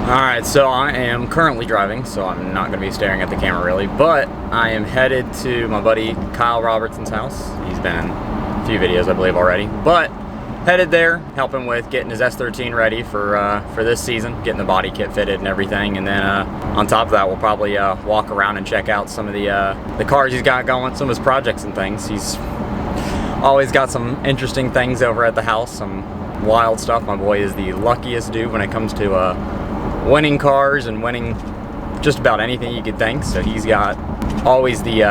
Alright, so I am currently driving, so I'm not going to be staring at the camera really, but I am headed to my buddy Kyle Robertson's house. He's been in a few videos, I believe, already, but headed there, helping with getting his S13 ready for this season, getting the body kit fitted and everything, and then on top of that, we'll probably walk around and check out some of the cars he's got going, some of his projects and things. He's always got some interesting things over at the house, some wild stuff. My boy is the luckiest dude when it comes to winning cars and winning just about anything you could think, so he's got always the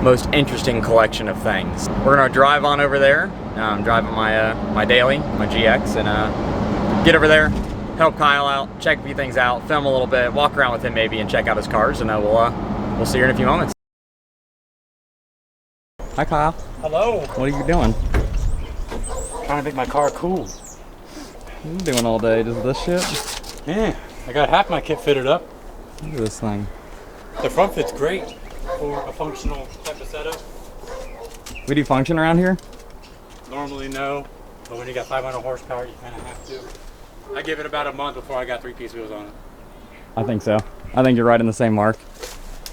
most interesting collection of things. We're gonna drive on over there. I'm driving my daily, my GX, and get over there, help Kyle out, check a few things out, film a little bit, walk around with him maybe, and check out his cars, and we'll see you in a few moments. Hi Kyle. Hello. What are you doing? Trying to make my car cool. What are you doing all day? Just this shit? Yeah, I got half my kit fitted up. Look at this thing. The front fit's great for a functional type of setup. We do function around here? Normally no, but when you got 500 horsepower, you kind of have to. I give it about a month before I got 3-piece wheels on it. I think so. I think you're right in the same mark.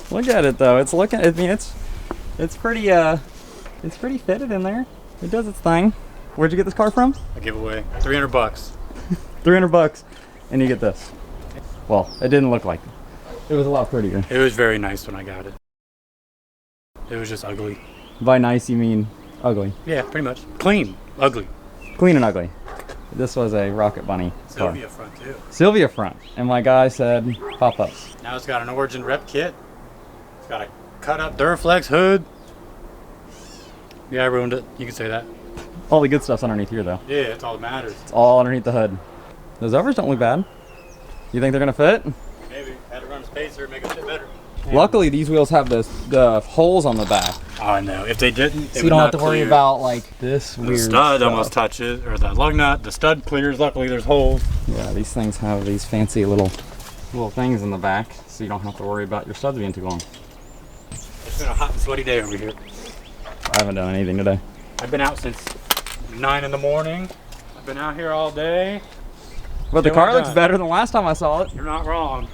Look at it though. It's looking. I mean, it's pretty fitted in there. It does its thing. Where'd you get this car from? A giveaway, 300 bucks. 300 bucks, and you get this. Well, it didn't look like it. It was a lot prettier. It was very nice when I got it. It was just ugly. By nice, you mean ugly? Yeah, pretty much. Clean, ugly. Clean and ugly. This was a Rocket Bunny car. Sylvia front too. Sylvia front, and my guy said pop-ups. Now it's got an Origin rep kit. It's got a cut up Duraflex hood. Yeah, I ruined it. You can say that. All the good stuff's underneath here though. Yeah, it's all that matters. It's all underneath the hood. Those overs don't look bad. You think they're gonna fit? Maybe. Had to run a spacer, make it fit better. Luckily, these wheels have the holes on the back. Oh, I know. If they didn't, so you don't have to worry about like this weird stud stuff. almost touches, or the lug nut. The stud clears. Luckily, there's holes. Yeah, these things have these fancy little things in the back, so you don't have to worry about your studs being too long. It's been a hot and sweaty day over here. I haven't done anything today. I've been out since 9 in the morning. I've been out here all day. But the car looks better than last time I saw it. You're not wrong.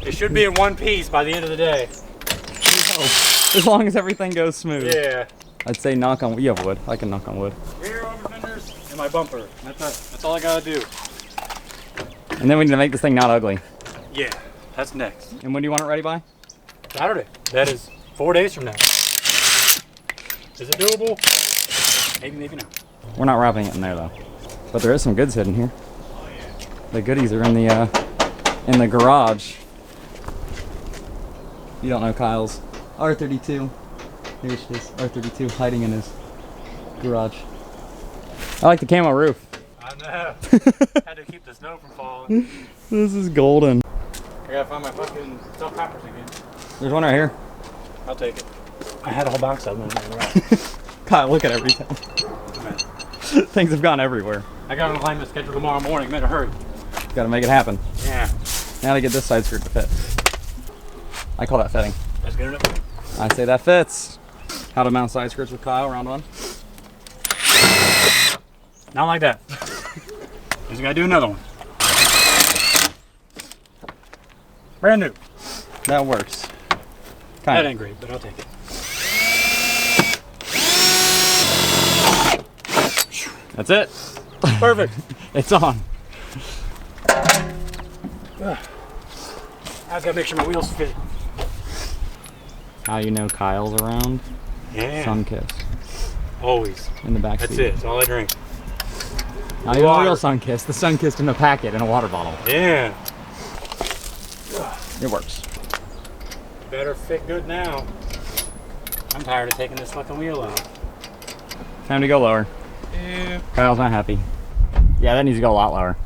It should be in one piece by the end of the day. As long as everything goes smooth. Yeah. I'd say knock on wood. You have wood. I can knock on wood. Rear over fenders and my bumper. That's all I gotta do. And then we need to make this thing not ugly. Yeah, that's next. And when do you want it ready by? Saturday. That is 4 days from now. Is it doable? Maybe, maybe not. We're not wrapping it in there though. But there is some goods hidden here. The goodies are in the garage. You don't know Kyle's R32. Here's his R32 hiding in his garage. I like the camo roof. I know. Had to keep the snow from falling. This is golden. I gotta find my fucking self poppers again. There's one right here. I'll take it. I had a whole box of them. Right. Kyle, look at everything. Things have gone everywhere. I got an alignment scheduled tomorrow morning. Better hurry. Got to make it happen. Yeah. Now to get this side skirt to fit. I call that fitting. That's good enough. I say that fits. How to mount side skirts with Kyle, round one. Not like that. Just gotta do another one. Brand new. That works. That ain't great, but I'll take it. That's it. Perfect. It's on. I've gotta make sure my wheels fit. How you know Kyle's around? Yeah. Sunkiss. Always. In the back seat. That's it. That's all I drink. Not even a real Sunkiss. The Sunkissed in a packet in a water bottle. Yeah. It works. Better fit good now. I'm tired of taking this fucking wheel out. Time to go lower. Yeah. Kyle's not happy. Yeah, that needs to go a lot lower.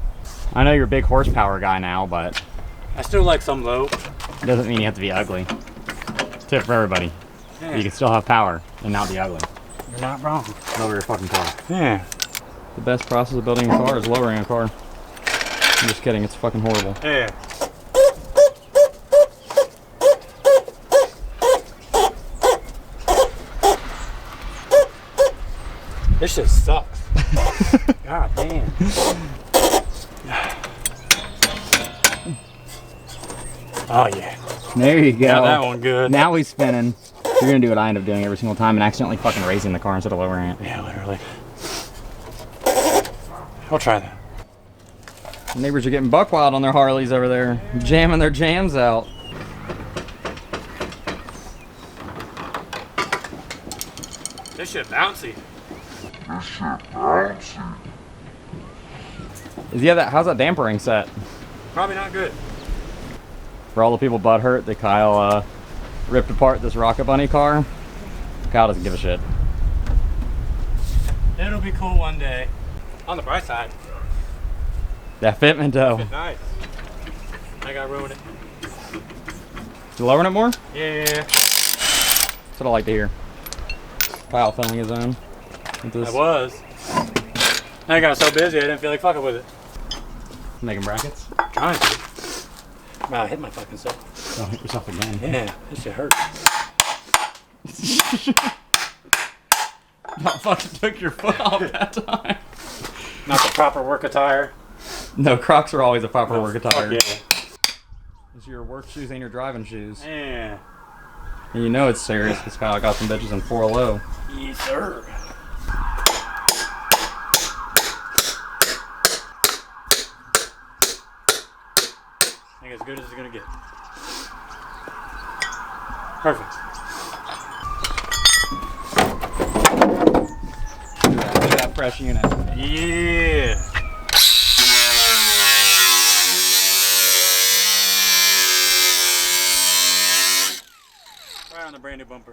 I know you're a big horsepower guy now, but I still like some low. it doesn't mean you have to be ugly. Tip for everybody. Yeah. You can still have power and not be ugly. You're not wrong. Lower your fucking car. Yeah. The best process of building a car is lowering a car. I'm just kidding, it's fucking horrible. Yeah. This shit sucks. God damn. Oh yeah. There you go. Got that one good. Now he's spinning. You're gonna do what I end up doing every single time and accidentally fucking raising the car instead of lowering it. Yeah, literally. I'll try that. The neighbors are getting buck wild on their Harleys over there, jamming their jams out. This shit bouncy. How's that dampering set? Probably not good. For all the people butthurt that Kyle ripped apart this Rocket Bunny car, Kyle doesn't give a shit. It'll be cool one day. On the bright side. That fitment though. Nice. I gotta ruin it. You lowering it more? Yeah. That's what I like to hear. Kyle filming his own. I was. I got so busy I didn't feel like fucking with it. Making brackets? Trying to. Wow, I hit my fucking self. Don't hit yourself again. Yeah, this shit hurt. You fucking took your foot off that time. Not the proper work attire. No, Crocs are always a proper work attire. Yeah. It's your work shoes and your driving shoes. Yeah. And you know it's serious because Kyle got some bitches in 4.0. Yes, sir. I think as good as it's gonna get. Perfect. Look at that fresh unit. Yeah. Right on the brand new bumper.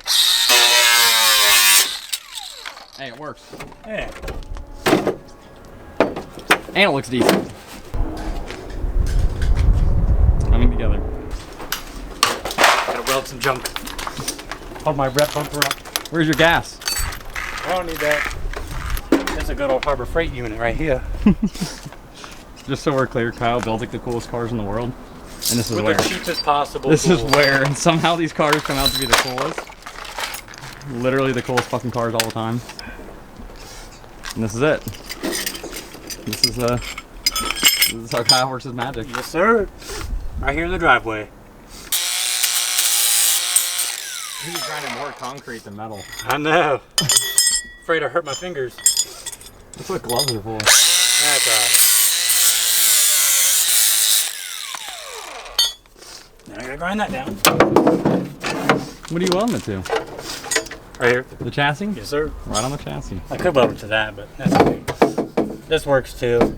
Hey, it works. Yeah. And it looks decent. Coming together. Gotta weld some junk. Hold my rep bumper up. Where's your gas? I don't need that. That's a good old Harbor Freight unit right here. Just so we're clear, Kyle builds like the coolest cars in the world. And this is With where. the cheapest possible This tools. is where. And somehow these cars come out to be the coolest. Literally the coolest fucking cars all the time. And this is it. This is how Kyle works his magic. Yes, sir. Right here in the driveway. He's grinding more concrete than metal. I know. Afraid I hurt my fingers. That's what gloves are for. That's alright. Now I gotta grind that down. What are you welding it to? Right here. The chassis? Yes, sir. Right on the chassis. I could weld it to that, but that's okay. This works too.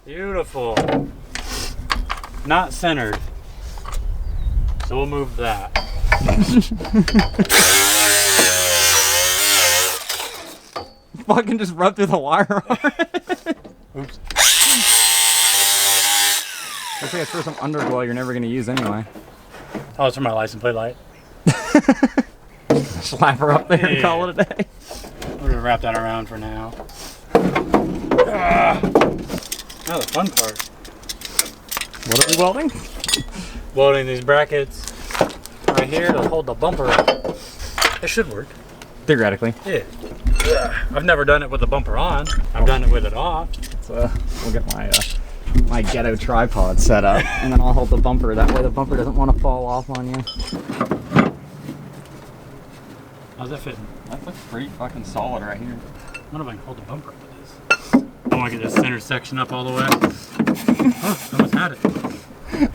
Beautiful. Not centered. So we'll move that. Fucking just rub through the wire. Oops. Looks like it's for some underglow you're never gonna use anyway. Oh, it's for my license plate light. Slap her up there and call it a day. We're gonna wrap that around for now. Now the fun part. What are we welding? Welding these brackets right here to hold the bumper up. It should work. Theoretically. Yeah. I've never done it with the bumper on. I've done it with it off. So we'll get my ghetto tripod set up, and then I'll hold the bumper. That way the bumper doesn't want to fall off on you. How's that fitting? That looks pretty fucking solid right here. I wonder if I can hold the bumper up with this. I want to get this center section up all the way. Oh, I almost had it.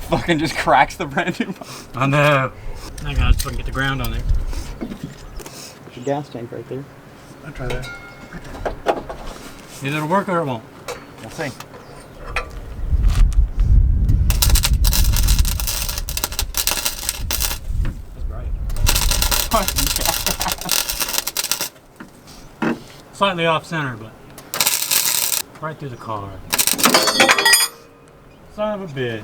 Fucking just cracks the brand new bumper. I know. I gotta fucking get the ground on there. There's your gas tank right there. I'll try that. Either it'll work or it won't. We'll see. That's bright. Slightly off center, but right through the car. Son of a bitch.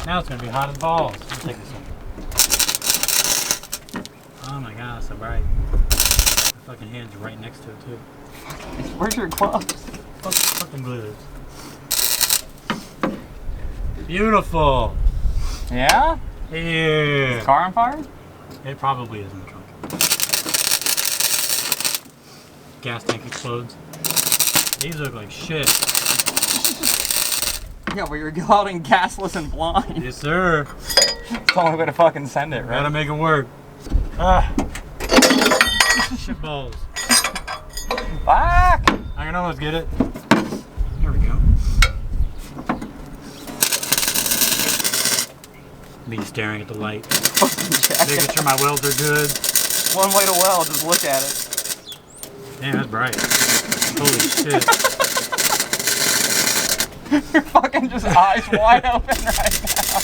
Now it's gonna be hot as balls. Let's take this one. Oh my god, it's so bright. My fucking hands are right next to it too. Where's your gloves? Fucking gloves. Beautiful. Yeah? Yeah. Is the car on fire? It probably is in the trunk. gas tank explodes. These look like shit. Yeah, but you're welding gasless and blind. Yes, sir. It's the only way to fucking send it, right? Gotta make it work. Ah. Shit balls. Fuck! I can almost get it. There we go. Me staring at the light. Making sure my welds are good. One way to weld, just look at it. Damn, that's bright. Holy shit. Your fucking just eyes wide open right now.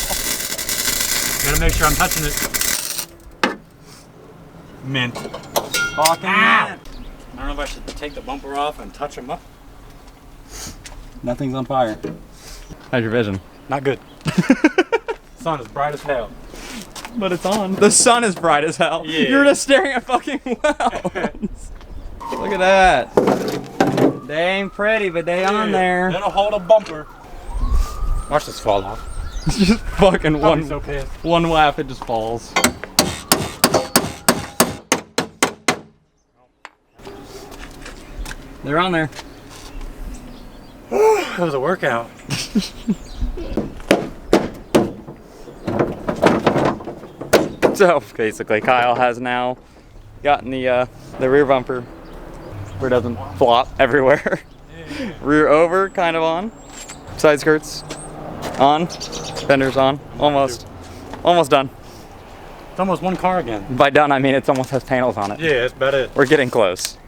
Gotta make sure I'm touching it. Mint. Fucking I don't know if I should take the bumper off and touch them up. Nothing's on fire. How's your vision? Not good. Sun is bright as hell. But it's on. The sun is bright as hell. Yeah. You're just staring at fucking welds. Look at that. They ain't pretty, but they on there. That'll hold a bumper. Watch this fall off. It's just fucking one, So pissed. one lap, it just falls. They're on there. That was a workout. So basically, Kyle has now gotten the rear bumper where it doesn't flop everywhere. Rear over, kind of on. Side skirts on. Fenders on. Almost done. It's almost one car again. By done, I mean it's almost has panels on it. Yeah, that's about it. We're getting close.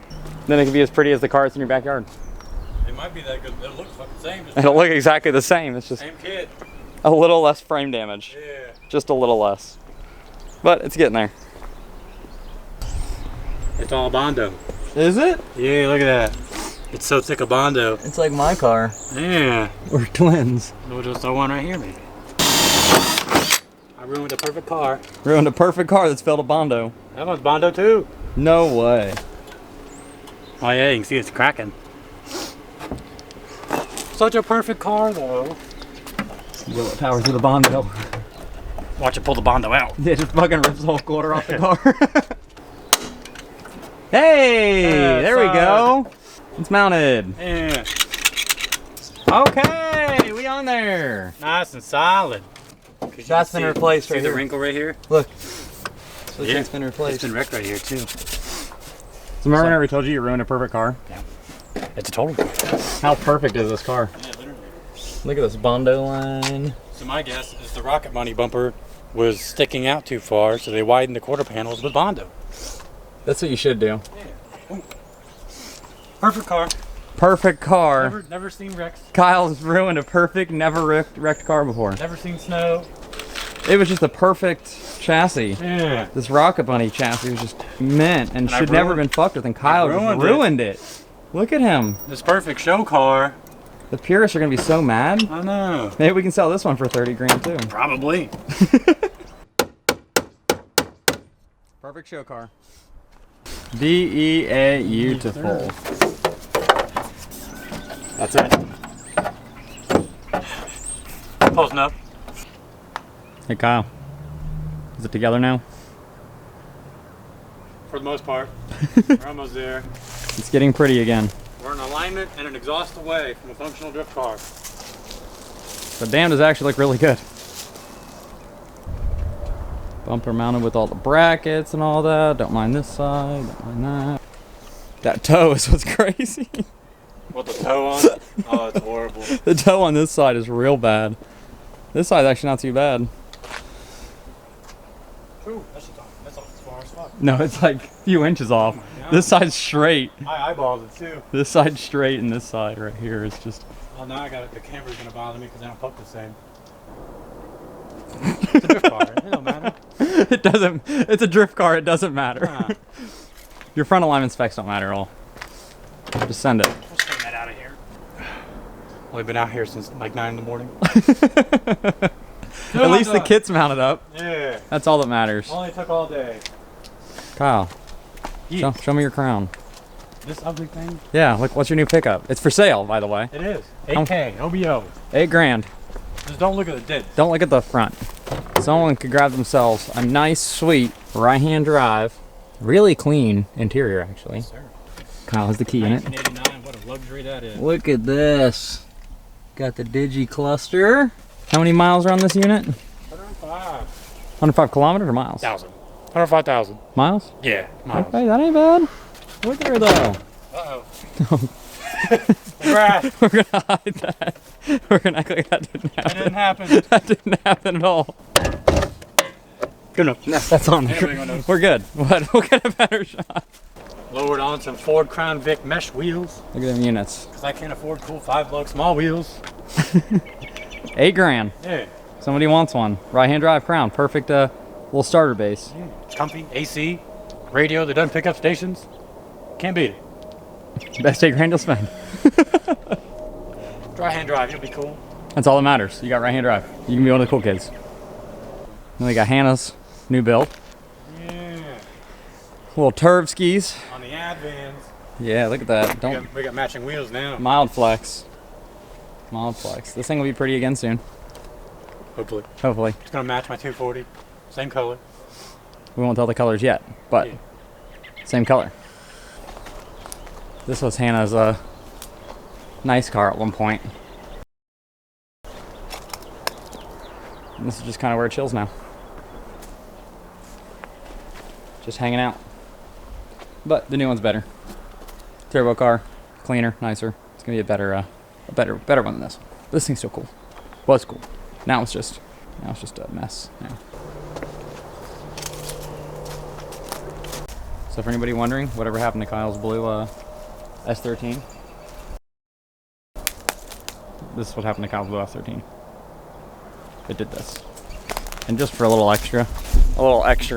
Then it can be as pretty as the cars in your backyard. It might be that good. It'll look fucking same. It'll look exactly the same. It's just Same kit. a little less frame damage. Yeah. Just a little less. But it's getting there. It's all Bondo. Is it? Yeah, look at that. It's so thick of Bondo. It's like my car. Yeah. We're twins. We'll just throw one right here, maybe. I ruined a perfect car. Ruined a perfect car that's filled a Bondo. That one's Bondo too. No way. Oh yeah, you can see it's cracking. Such a perfect car though. Will it power through the Bondo? Watch it pull the Bondo out. Yeah, just fucking rips the whole quarter off the car. Hey, there we go. It's mounted. Yeah. Okay, we on there. Nice and solid. That's been replaced right See the here. wrinkle right here? Look. So Yeah. it's been replaced. It's been wrecked right here too. So remember when I told you you ruined a perfect car? Yeah. It's a total. How perfect is this car? Yeah, literally. Look at this Bondo line. So my guess is the Rocket Money bumper was sticking out too far, so they widened the quarter panels with Bondo. That's what you should do. Yeah. Perfect car. Perfect car. Never seen wrecks. Kyle's ruined a perfect, never wrecked car before. Never seen snow. It was just a perfect chassis. Yeah. This Rocket Bunny chassis was just mint and I should never been fucked with, and Kyle just ruined it. Look at him. This perfect show car. The purists are gonna be so mad. I know. Maybe we can sell this one for 30 grand too. Probably. Perfect show car. Beautiful. That's it. Close enough. Hey Kyle, is it together now? For the most part. We're almost there. It's getting pretty again. We're in alignment and an exhaust away from a functional drift car. The damn does actually look really good. Bumper mounted with all the brackets and all that. Don't mind this side, don't mind that. That toe is what's crazy. What, the toe on? Oh, it's horrible. The toe on this side is real bad. This side's actually not too bad. Ooh, that's off as far as fuck. No, it's like a few inches off. This side's straight. I eyeballed it too. This side's straight and this side right here is just... Oh, now I got it. The camera's gonna bother me because they don't poke the same. It's a drift car. It don't matter. It doesn't... It's a drift car, it doesn't matter. Nah. Your front alignment specs don't matter at all. Just send it. Let's take that out of here. We've been out here since like 9 in the morning. At least the kit's mounted up. Yeah. That's all that matters. Only took all day. Kyle, Yeah. show me your crown. This ugly thing? Yeah, look, what's your new pickup? It's for sale, by the way. It is. 8K, OBO. 8 grand. Just don't look at the dent. Don't look at the front. Someone could grab themselves a nice, sweet right-hand drive. Really clean interior, actually. Yes, sir. Kyle has the key in it. 1989, what a luxury that is. Look at this. Got the Digi cluster. How many miles are on this unit? 105. 105 kilometers or miles? 105,000. Miles? Yeah, miles. Okay, that ain't bad. Look at her though. Uh-oh. Grass. We're gonna hide that. We're gonna act like that didn't happen. That didn't happen. That didn't happen at all. Good enough. No, that's on Anybody there. gonna notice? We're good. We'll get a better shot. Lowered on some Ford Crown Vic mesh wheels. Look at them units. Because I can't afford cool 5-lug small wheels. 8 grand. Yeah. Somebody wants one. Right-hand drive Crown. Perfect little starter base. Yeah. Comfy, AC, radio that doesn't pick up stations. Can't beat it. Best 8 grand you'll spend. Dry hand drive, you'll be cool. That's all that matters. You got right-hand drive. You can be one of the cool kids. Then we got Hannah's new build. Yeah. Little turb skis. On the Advans. Yeah, look at that. Don't We got matching wheels now. mild flex. Mild flex. This thing will be pretty again soon. Hopefully. Hopefully. It's gonna match my 240. Same color. We won't tell the colors yet, but Yeah. same color. This was Hannah's nice car at one point. And this is just kind of where it chills now. Just hanging out. But the new one's better. Turbo car, cleaner, nicer. It's gonna be a better one than this. This thing's still cool. Was cool. Now it's just a mess. Yeah. So for anybody wondering, whatever happened to Kyle's blue S13, this is what happened to Kyle's blue S13. It did this. And just for a little extra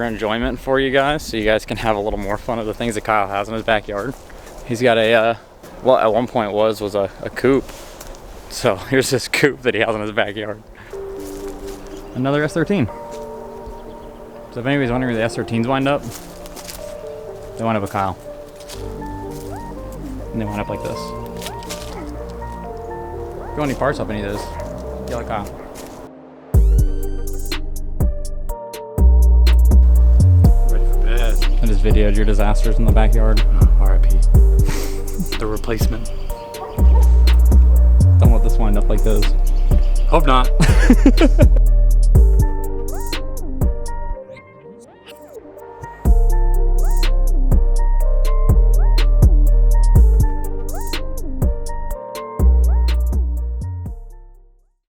enjoyment for you guys, so you guys can have a little more fun of the things that Kyle has in his backyard. He's got a, well, at one point was a coupe. So here's this coupe that he has in his backyard. Another S13. So if anybody's wondering where the S13s wind up, they wind up with Kyle. And they wind up like this. If you want any parts off any of those, yell at Kyle. Ready for bed. I just videoed your disasters in the backyard. RIP. The replacement. Don't let this wind up like those. Hope not.